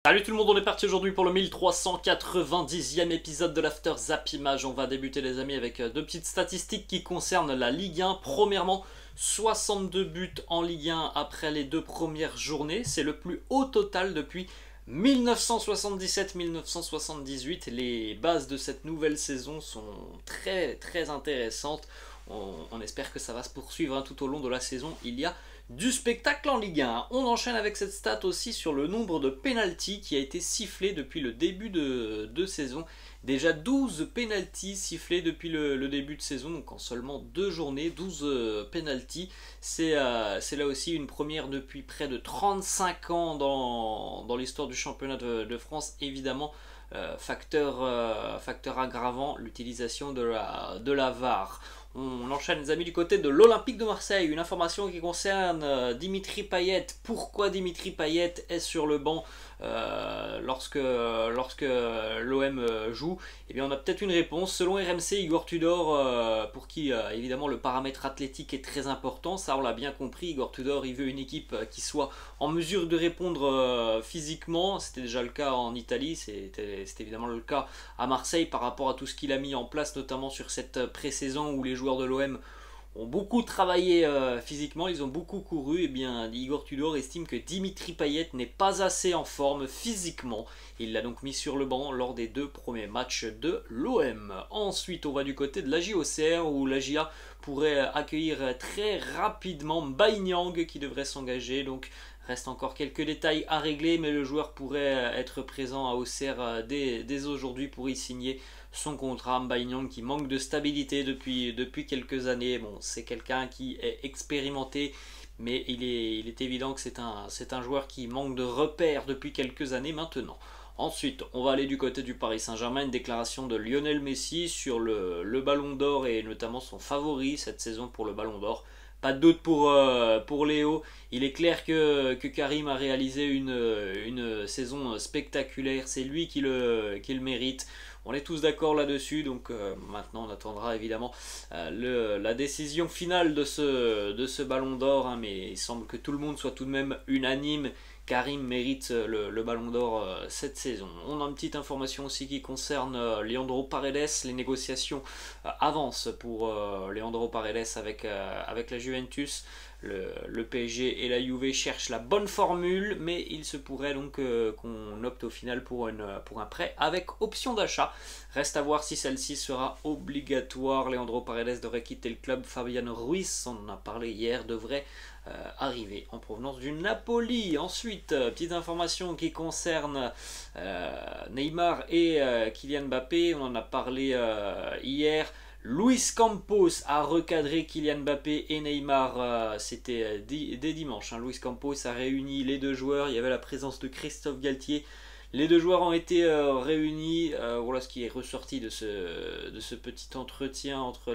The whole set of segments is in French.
Salut tout le monde, on est parti aujourd'hui pour le 1390e épisode de l'After Zap Image. On va débuter les amis avec deux petites statistiques qui concernent la Ligue 1. Premièrement, 62 buts en Ligue 1 après les deux premières journées. C'est le plus haut total depuis 1977-1978. Les bases de cette nouvelle saison sont très intéressantes. On espère que ça va se poursuivre tout au long de la saison. Il y a du spectacle en Ligue 1. On enchaîne avec cette stat aussi sur le nombre de pénaltys qui a été sifflé depuis le début de saison. Déjà 12 pénaltys sifflés depuis le début de saison, donc en seulement 2 journées, 12 pénaltys. C'est là aussi une première depuis près de 35 ans dans l'histoire du championnat de France, évidemment. Facteur aggravant, l'utilisation de la VAR. On enchaîne les amis du côté de l'Olympique de Marseille, une information qui concerne Dimitri Payet. Pourquoi Dimitri Payet est sur le banc lorsque l'OM joue? Eh bien on a peut-être une réponse. Selon RMC, Igor Tudor, pour qui évidemment le paramètre athlétique est très important, ça on l'a bien compris, Igor Tudor il veut une équipe qui soit en mesure de répondre physiquement. C'était déjà le cas en Italie, c'était évidemment le cas à Marseille par rapport à tout ce qu'il a mis en place, notamment sur cette pré-saison où les joueurs de l'OM ont beaucoup travaillé physiquement, ils ont beaucoup couru. Et bien Igor Tudor estime que Dimitri Payet n'est pas assez en forme physiquement. Il l'a donc mis sur le banc lors des 2 premiers matchs de l'OM. Ensuite on va du côté de l'AJ Auxerre où l'AJA pourrait accueillir très rapidement Mbaye Niang qui devrait s'engager. Donc reste encore quelques détails à régler, mais le joueur pourrait être présent à Auxerre dès aujourd'hui pour y signer son contrat. Mbaye Niang qui manque de stabilité depuis quelques années. Bon, c'est quelqu'un qui est expérimenté, mais il est évident que c'est un joueur qui manque de repères depuis quelques années maintenant. Ensuite, on va aller du côté du Paris Saint-Germain, une déclaration de Lionel Messi sur le Ballon d'Or et notamment son favori cette saison pour le Ballon d'Or. Pas de doute pour Léo. Il est clair que Karim a réalisé une saison spectaculaire. C'est lui qui le mérite. On est tous d'accord là-dessus. Donc maintenant on attendra évidemment la décision finale de ce Ballon d'Or. Hein, mais il semble que tout le monde soit tout de même unanime. Karim mérite le Ballon d'Or cette saison. On a une petite information aussi qui concerne Leandro Paredes. Les négociations avancent pour Leandro Paredes avec la Juventus. Le PSG et la Juve cherchent la bonne formule, mais il se pourrait donc qu'on opte au final pour un prêt avec option d'achat. Reste à voir si celle-ci sera obligatoire. Leandro Paredes devrait quitter le club. Fabian Ruiz, on en a parlé hier, devrait arrivé en provenance du Napoli. Ensuite, petite information qui concerne Neymar et Kylian Mbappé. On en a parlé hier. Luis Campos a recadré Kylian Mbappé et Neymar. C'était dès dimanche. Hein. Luis Campos a réuni les deux joueurs. Il y avait la présence de Christophe Galtier. Les deux joueurs ont été réunis. Voilà ce qui est ressorti de ce petit entretien entre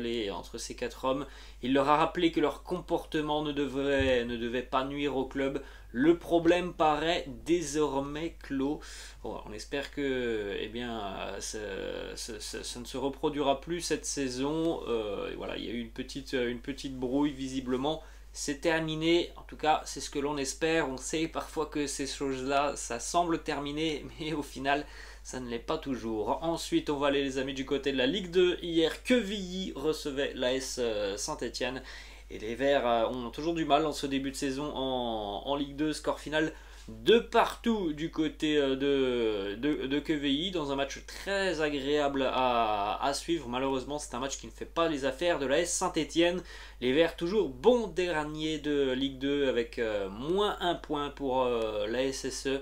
ces 4 hommes. Il leur a rappelé que leur comportement ne devait pas nuire au club. Le problème paraît désormais clos. Bon, on espère que ça ne se reproduira plus cette saison. Voilà, il y a eu une petite brouille visiblement. C'est terminé, en tout cas c'est ce que l'on espère. On sait parfois que ces choses-là, ça semble terminé, mais au final ça ne l'est pas toujours. Ensuite on va aller les amis du côté de la Ligue 2. Hier Quevilly recevait l'AS Saint-Etienne. Et les Verts ont toujours du mal en ce début de saison en Ligue 2. Score final de partout du côté de Quevilly dans un match très agréable à suivre. Malheureusement c'est un match qui ne fait pas les affaires de l'AS Saint-Etienne. Les Verts toujours bon dernier de Ligue 2 avec moins 1 point pour la SSE.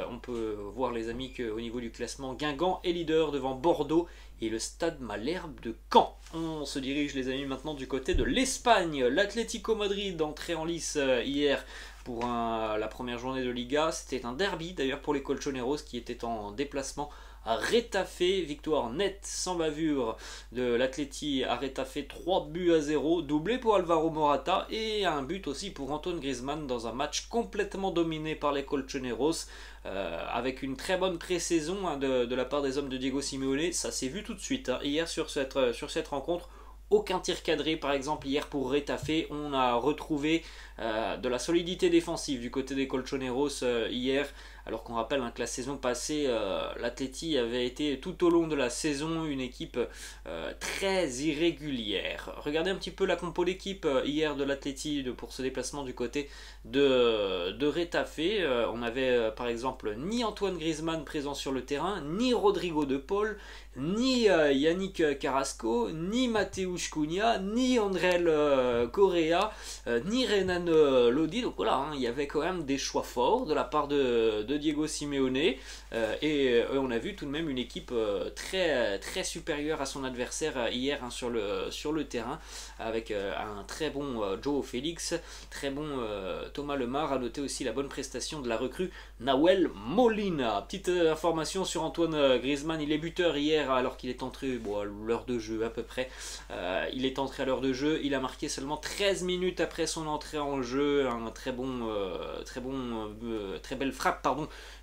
On peut voir les amis qu'au niveau du classement, Guingamp est leader devant Bordeaux et le Stade Malherbe de Caen. On se dirige les amis maintenant du côté de l'Espagne. L'Atlético Madrid entré en lice hier pour la première journée de Liga. C'était un derby d'ailleurs pour les Colchoneros qui étaient en déplacement à Retafe. Victoire nette sans bavure de l'Atleti à Retafe, 3-0, doublé pour Alvaro Morata et un but aussi pour Antoine Griezmann dans un match complètement dominé par les Colchoneros. Avec une très bonne pré-saison de la part des hommes de Diego Simeone. Ça s'est vu tout de suite hier sur cette rencontre. Aucun tir cadré par exemple hier pour Retafe. On a retrouvé de la solidité défensive du côté des Colchoneros hier alors qu'on rappelle hein, que la saison passée, l'Atleti avait été tout au long de la saison une équipe très irrégulière. Regardez un petit peu la compo d'équipe hier de l'Atleti pour ce déplacement du côté de Retafe. On avait par exemple ni Antoine Griezmann présent sur le terrain, ni Rodrigo de Paul, ni Yannick Carrasco, ni Mateusz Cunha, ni André Correa, ni Renan Lodi. Donc voilà, hein, il y avait quand même des choix forts de la part de Diego Simeone. Et on a vu tout de même une équipe très, très supérieure à son adversaire hier hein, sur le terrain, avec un très bon João Félix, très bon Thomas Lemar. A noter aussi la bonne prestation de la recrue Nahuel Molina. Petite information sur Antoine Griezmann, il est buteur hier alors qu'il est entré à l'heure de jeu à peu près. Il est entré à l'heure de jeu, il a marqué seulement 13 minutes après son entrée en jeu. Un très belle frappe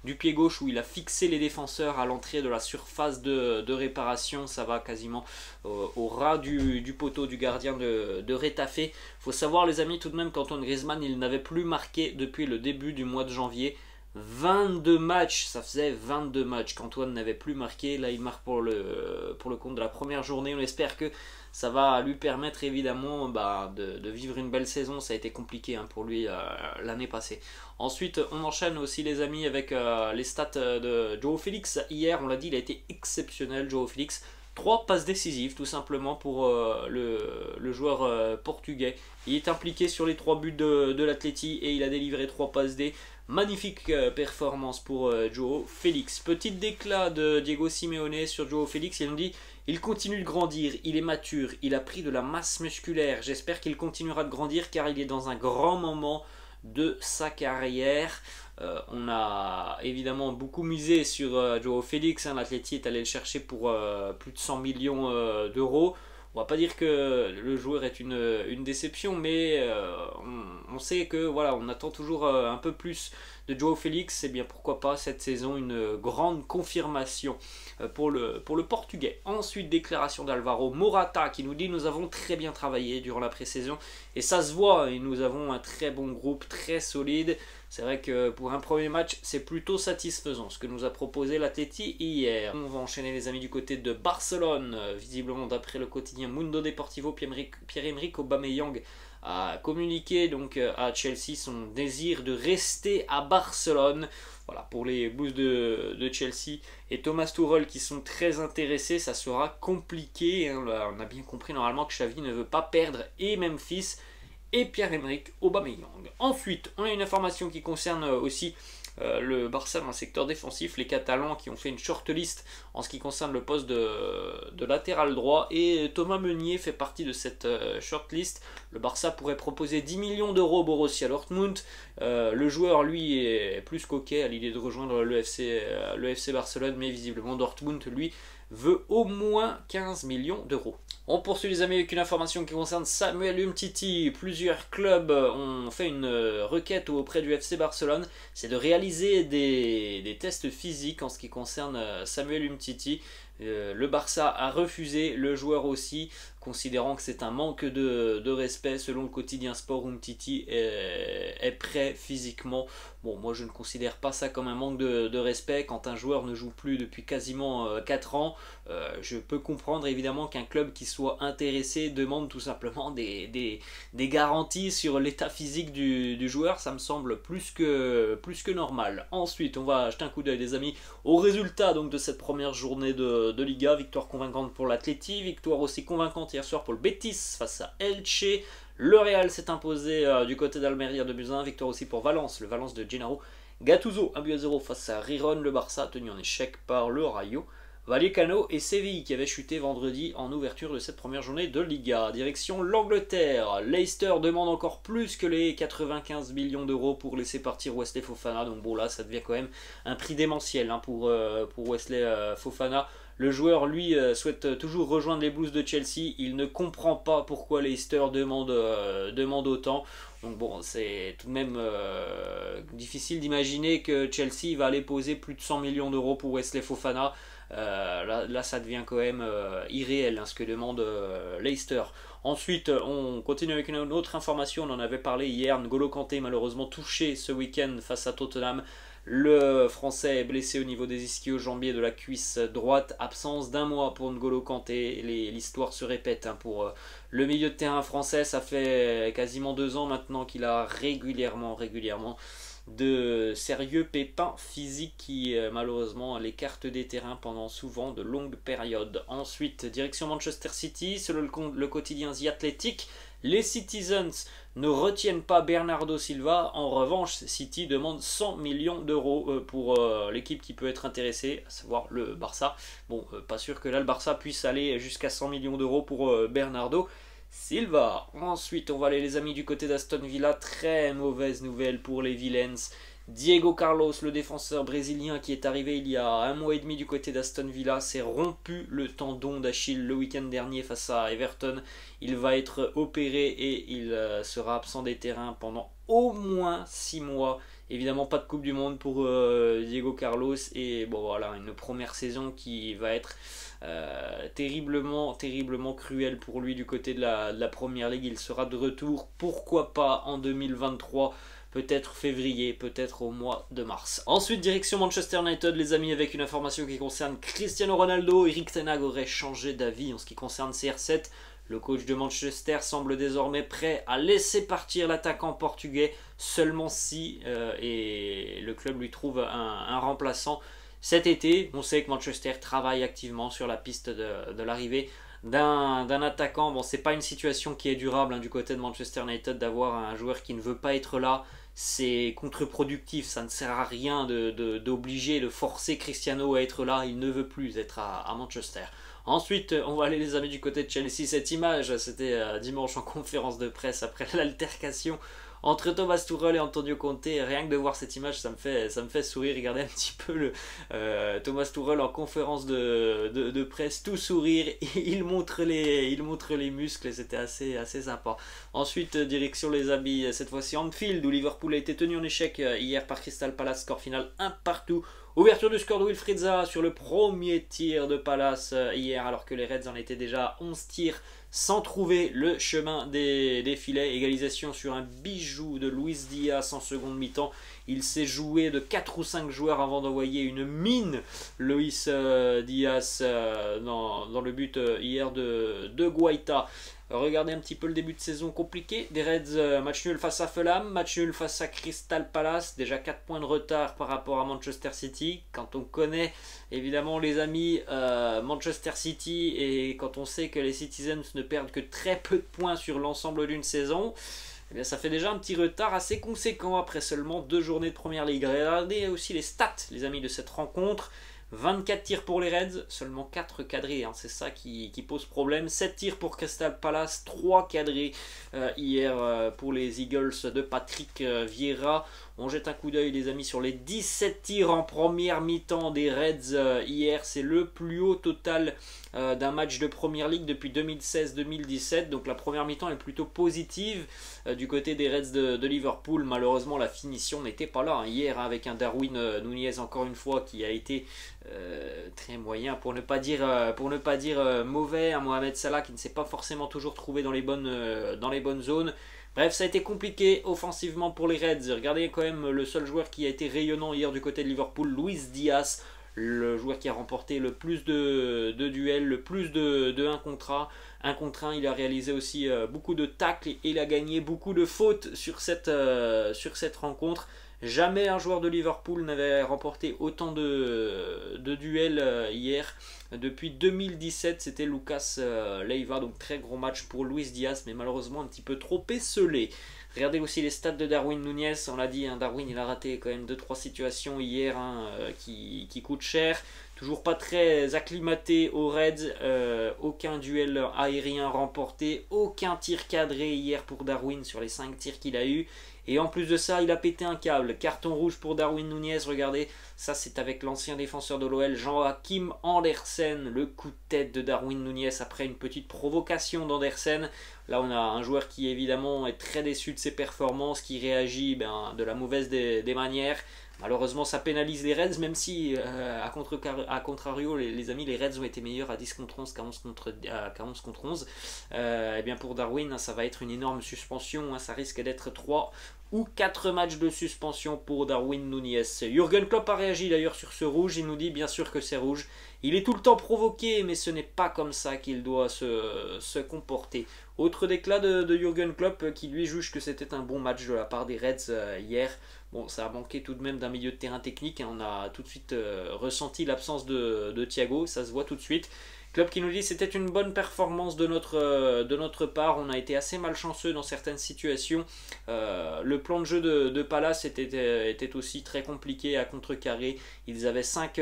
du pied gauche où il a fixé les défenseurs à l'entrée de la surface de réparation. Ça va quasiment au ras du poteau du gardien de Retafe. Il faut savoir les amis tout de même qu'Antoine Griezmann il n'avait plus marqué depuis le début du mois de janvier. 22 matchs, ça faisait 22 matchs qu'Antoine n'avait plus marqué. Là il marque pour le compte de la première journée. On espère que ça va lui permettre évidemment de vivre une belle saison. Ça a été compliqué hein, pour lui l'année passée. Ensuite on enchaîne aussi les amis avec les stats de João Félix. Hier on l'a dit, il a été exceptionnel João Félix. 3 passes décisives tout simplement pour le joueur portugais. Il est impliqué sur les 3 buts de l'Atleti et il a délivré 3 passes D. Magnifique performance pour João Félix. Petite déclat de Diego Simeone sur João Félix. Il nous dit: il continue de grandir, il est mature, il a pris de la masse musculaire. J'espère qu'il continuera de grandir car il est dans un grand moment de sa carrière. On a évidemment beaucoup misé sur João Félix. Hein. L'Atleti est allé le chercher pour plus de 100 millions d'euros. On va pas dire que le joueur est une déception, mais on sait que voilà, on attend toujours un peu plus de João Félix. Et bien pourquoi pas cette saison une grande confirmation pour le Portugais. Ensuite déclaration d'Alvaro Morata qui nous dit: nous avons très bien travaillé durant la pré-saison et ça se voit et nous avons un très bon groupe, très solide. C'est vrai que pour un premier match, c'est plutôt satisfaisant ce que nous a proposé l'Atleti hier. On va enchaîner les amis du côté de Barcelone. Visiblement d'après le quotidien Mundo Deportivo, Pierre-Emerick Aubameyang a communiqué donc à Chelsea son désir de rester à Barcelone. Voilà, pour les Blues de Chelsea et Thomas Tuchel qui sont très intéressés, ça sera compliqué. Hein. Là, on a bien compris normalement que Xavi ne veut pas perdre et Memphis et Pierre-Emerick Aubameyang. Ensuite, on a une information qui concerne aussi le Barça dans le secteur défensif, les Catalans qui ont fait une shortlist en ce qui concerne le poste de latéral droit et Thomas Meunier fait partie de cette shortlist. Le Barça pourrait proposer 10 millions d'euros au Borussia Dortmund. Le joueur lui est plus coquet à l'idée de rejoindre le FC Barcelone, mais visiblement Dortmund lui veut au moins 15 millions d'euros. On poursuit les amis avec une information qui concerne Samuel Umtiti. Plusieurs clubs ont fait une requête auprès du FC Barcelone. C'est de réaliser des tests physiques en ce qui concerne Samuel Umtiti. Le Barça a refusé, le joueur aussi, considérant que c'est un manque de respect. Selon le quotidien Sport, Umtiti est prêt physiquement. Bon, moi je ne considère pas ça comme un manque de respect. Quand un joueur ne joue plus depuis quasiment 4 ans, je peux comprendre évidemment qu'un club qui soit intéressé demande tout simplement des garanties sur l'état physique du joueur. Ça me semble plus que normal. Ensuite, on va jeter un coup d'œil les amis aux résultats donc, de cette première journée de Liga. Victoire convaincante pour l'Atleti, victoire aussi convaincante hier soir pour le Betis face à Elche. Le Real s'est imposé du côté d'Almeria de Buzyn, victoire aussi pour Valence, le Valence de Gennaro Gattuso, 1-0 face à Riron. Le Barça tenu en échec par le Rayo Vallecano et Séville qui avait chuté vendredi en ouverture de cette première journée de Liga. Direction l'Angleterre, Leicester demande encore plus que les 95 millions d'euros pour laisser partir Wesley Fofana. Donc bon là ça devient quand même un prix démentiel hein, pour Wesley Fofana. Le joueur, lui, souhaite toujours rejoindre les Blues de Chelsea. Il ne comprend pas pourquoi Leicester demande autant. Donc bon, c'est tout de même difficile d'imaginer que Chelsea va aller poser plus de 100 millions d'euros pour Wesley Fofana. Là, ça devient quand même irréel hein, ce que demande Leicester. Ensuite, on continue avec une autre information. On en avait parlé hier. N'Golo Kanté malheureusement touché ce week-end face à Tottenham. Le Français est blessé au niveau des ischio-jambiers de la cuisse droite. Absence d'un mois pour N'Golo Kanté. L'histoire se répète hein, pour le milieu de terrain français. Ça fait quasiment 2 ans maintenant qu'il a régulièrement de sérieux pépins physiques qui malheureusement l'écartent des terrains pendant souvent de longues périodes. Ensuite, direction Manchester City, selon le quotidien The Athletic, les Citizens ne retiennent pas Bernardo Silva. En revanche, City demande 100 millions d'euros pour l'équipe qui peut être intéressée, à savoir le Barça. Bon, pas sûr que là le Barça puisse aller jusqu'à 100 millions d'euros pour Bernardo Silva. Ensuite, on va aller les amis du côté d'Aston Villa. Très mauvaise nouvelle pour les Villains. Diego Carlos, le défenseur brésilien qui est arrivé il y a 1 mois et demi du côté d'Aston Villa, s'est rompu le tendon d'Achille le week-end dernier face à Everton. Il va être opéré et il sera absent des terrains pendant au moins 6 mois. Évidemment pas de Coupe du Monde pour Diego Carlos et bon voilà une première saison qui va être terriblement cruelle pour lui du côté de la Première Ligue. Il sera de retour, pourquoi pas en 2023, peut-être février, peut-être au mois de mars. Ensuite, direction Manchester United, les amis, avec une information qui concerne Cristiano Ronaldo. Eric Ten Hag aurait changé d'avis en ce qui concerne CR7. Le coach de Manchester semble désormais prêt à laisser partir l'attaquant portugais seulement si et le club lui trouve un remplaçant cet été. On sait que Manchester travaille activement sur la piste de l'arrivée d'un attaquant. Bon, c'est pas une situation qui est durable hein, du côté de Manchester United d'avoir un joueur qui ne veut pas être là. C'est contre-productif, ça ne sert à rien d'obliger, de forcer Cristiano à être là. Il ne veut plus être à Manchester. Ensuite, on va aller les amis du côté de Chelsea. Cette image, c'était dimanche en conférence de presse après l'altercation entre Thomas Tuchel et Antonio Conte. Rien que de voir cette image, ça me fait sourire. Regardez un petit peu Thomas Tuchel en conférence de presse, tout sourire. Il montre les muscles et c'était assez sympa. Ensuite, direction les amis, cette fois-ci Anfield, où Liverpool a été tenu en échec hier par Crystal Palace. Score final 1-1. Ouverture du score de Wilfried Zaha sur le premier tir de Palace hier, alors que les Reds en étaient déjà à 11 tirs sans trouver le chemin des filets. Égalisation sur un bijou de Luis Diaz en seconde mi-temps. Il s'est joué de 4 ou 5 joueurs avant d'envoyer une mine, Luis Diaz, dans le but hier de Guaita. Regardez un petit peu le début de saison compliqué des Reds, match nul face à Fulham, match nul face à Crystal Palace, déjà 4 points de retard par rapport à Manchester City. Quand on connaît évidemment les amis Manchester City et quand on sait que les Citizens ne perdent que très peu de points sur l'ensemble d'une saison, eh bien, ça fait déjà un petit retard assez conséquent après seulement 2 journées de Première Ligue. Regardez aussi les stats les amis de cette rencontre. 24 tirs pour les Reds, seulement 4 cadrés, hein, c'est ça qui pose problème. 7 tirs pour Crystal Palace, 3 cadrés hier pour les Eagles de Patrick Vieira. On jette un coup d'œil les amis sur les 17 tirs en première mi-temps des Reds hier. C'est le plus haut total d'un match de Première Ligue depuis 2016-2017. Donc la première mi-temps est plutôt positive du côté des Reds de Liverpool. Malheureusement la finition n'était pas là hein, hier hein, avec un Darwin Nunez encore une fois qui a été très moyen pour ne pas dire mauvais. Un Mohamed Salah qui ne s'est pas forcément toujours trouvé dans les bonnes zones. Bref, ça a été compliqué offensivement pour les Reds. Regardez quand même le seul joueur qui a été rayonnant hier du côté de Liverpool, Luis Diaz, le joueur qui a remporté le plus de duels, le plus de 1 contre 1. 1 contre 1, il a réalisé aussi beaucoup de tacles et il a gagné beaucoup de fautes sur cette rencontre. Jamais un joueur de Liverpool n'avait remporté autant de duels hier. Depuis 2017, c'était Lucas Leiva, donc très gros match pour Luis Diaz, mais malheureusement un petit peu trop esselé. Regardez aussi les stats de Darwin Nunez, on l'a dit, hein, Darwin il a raté quand même 2-3 situations hier hein, qui coûtent cher. Toujours pas très acclimaté aux Reds, aucun duel aérien remporté, aucun tir cadré hier pour Darwin sur les 5 tirs qu'il a eu. Et en plus de ça, il a pété un câble. Carton rouge pour Darwin Nunez, regardez. Ça, c'est avec l'ancien défenseur de l'OL, Joachim Andersen. Le coup de tête de Darwin Nunez après une petite provocation d'Andersen. Là, on a un joueur qui, évidemment, est très déçu de ses performances, qui réagit de la mauvaise des manières. Malheureusement, ça pénalise les Reds, même si, à contrario, les amis, les Reds ont été meilleurs à 10 contre 11 qu'à 11 contre 11. Et bien pour Darwin, ça va être une énorme suspension. Ça risque d'être 3 ou 4 matchs de suspension pour Darwin Núñez. Jürgen Klopp a réagi d'ailleurs sur ce rouge, il nous dit bien sûr que c'est rouge. Il est tout le temps provoqué, mais ce n'est pas comme ça qu'il doit se comporter. Autre déclat de Jürgen Klopp qui lui juge que c'était un bon match de la part des Reds hier. Bon, ça a manqué tout de même d'un milieu de terrain technique. On a tout de suite ressenti l'absence de Thiago, ça se voit tout de suite. Klopp qui nous dit c'était une bonne performance de notre part. On a été assez malchanceux dans certaines situations. Le plan de jeu de Palace était aussi très compliqué à contrecarrer. Ils avaient 5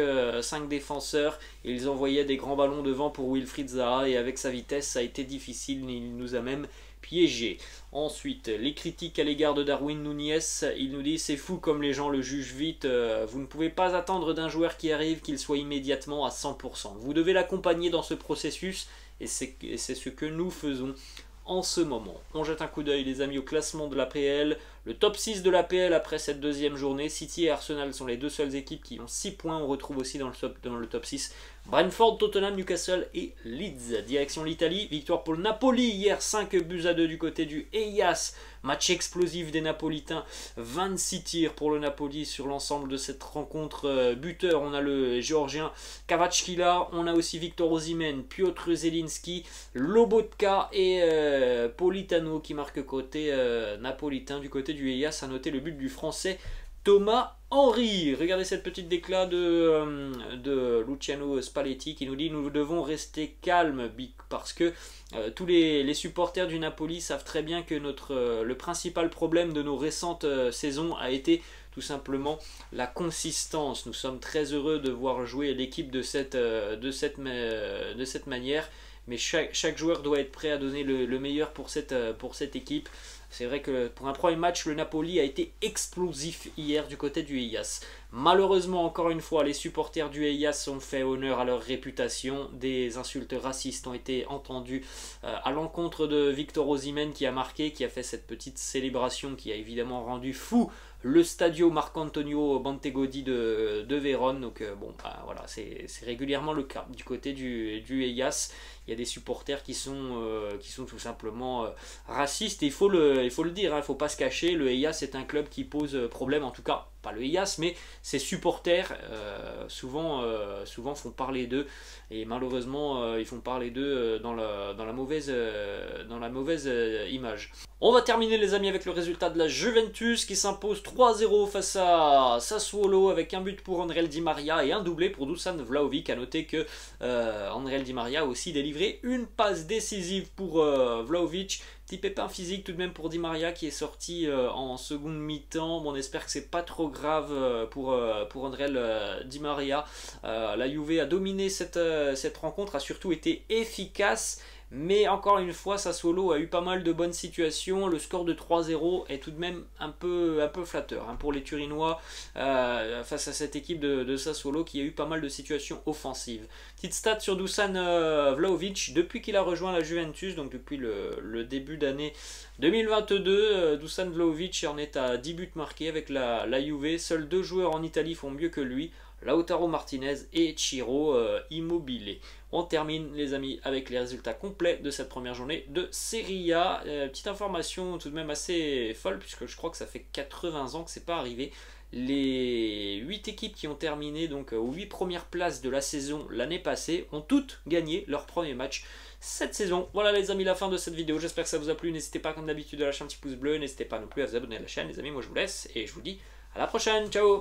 défenseurs et ils envoyaient des grands ballons devant pour Wilfried Zaha et avec sa vitesse ça a été difficile. Il nous a même piégé. Ensuite, les critiques à l'égard de Darwin Núñez, il nous dit c'est fou comme les gens le jugent vite, vous ne pouvez pas attendre d'un joueur qui arrive qu'il soit immédiatement à 100%. Vous devez l'accompagner dans ce processus et c'est ce que nous faisons en ce moment. On jette un coup d'œil les amis au classement de l'APL, le top 6 de l'APL après cette deuxième journée. City et Arsenal sont les deux seules équipes qui ont 6 points, on retrouve aussi dans le top 6 Brentford, Tottenham, Newcastle et Leeds. Direction l'Italie, victoire pour le Napoli hier, 5-2 du côté du Hellas. Match explosif des Napolitains, 26 tirs pour le Napoli sur l'ensemble de cette rencontre. Buteur, on a le Géorgien Kvaratskhelia, on a aussi Victor Osimhen, Piotr Zelinski, Lobotka et Politano qui marquent côté napolitain. Du côté du Hellas, à noter le but du Français Thomas Henry. Regardez cette petite déclat de Luciano Spalletti qui nous dit nous devons rester calmes parce que tous les supporters du Napoli savent très bien que le principal problème de nos récentes saisons a été tout simplement la consistance. Nous sommes très heureux de voir jouer l'équipe de cette manière, mais chaque joueur doit être prêt à donner le meilleur pour cette équipe. C'est vrai que pour un premier match, le Napoli a été explosif hier du côté du Hellas. Malheureusement, encore une fois, les supporters du Hellas ont fait honneur à leur réputation. Des insultes racistes ont été entendues à l'encontre de Victor Osimhen qui a marqué, qui a fait cette petite célébration qui a évidemment rendu fou le Stadio Marcantonio Bentegodi de Vérone. Donc bon, bah, voilà, c'est régulièrement le cas du côté du Hellas. Il y a des supporters qui sont tout simplement racistes et il faut le dire, il ne faut pas se cacher, le Hellas est un club qui pose problème, en tout cas pas le Hellas mais ses supporters souvent font parler d'eux et malheureusement ils font parler d'eux dans la mauvaise image. On va terminer les amis avec le résultat de la Juventus qui s'impose 3-0 face à Sassuolo avec un but pour André Di Maria et un doublé pour Dusan Vlahovic. A noter que André Di Maria a aussi délivré une passe décisive pour Vlahovic. Petit pépin physique tout de même pour Di Maria qui est sorti en seconde mi-temps. Bon, on espère que c'est pas trop grave pour André Di Maria. La Juve a dominé cette rencontre, a surtout été efficace. Mais encore une fois, Sassuolo a eu pas mal de bonnes situations. Le score de 3-0 est tout de même un peu flatteur hein, pour les Turinois face à cette équipe de Sassuolo qui a eu pas mal de situations offensives. Petite stat sur Dusan Vlahovic, depuis qu'il a rejoint la Juventus, donc depuis le début d'année 2022, Dusan Vlahovic en est à 10 buts marqués avec la Juve. Seuls 2 joueurs en Italie font mieux que lui, Lautaro Martinez et Ciro Immobile. On termine les amis avec les résultats complets de cette première journée de Serie A. Petite information tout de même assez folle puisque je crois que ça fait 80 ans que c'est pas arrivé. Les 8 équipes qui ont terminé donc aux 8 premières places de la saison l'année passée ont toutes gagné leur premier match cette saison. Voilà les amis, la fin de cette vidéo. J'espère que ça vous a plu. N'hésitez pas comme d'habitude à lâcher un petit pouce bleu. N'hésitez pas non plus à vous abonner à la chaîne les amis. Moi je vous laisse et je vous dis à la prochaine. Ciao.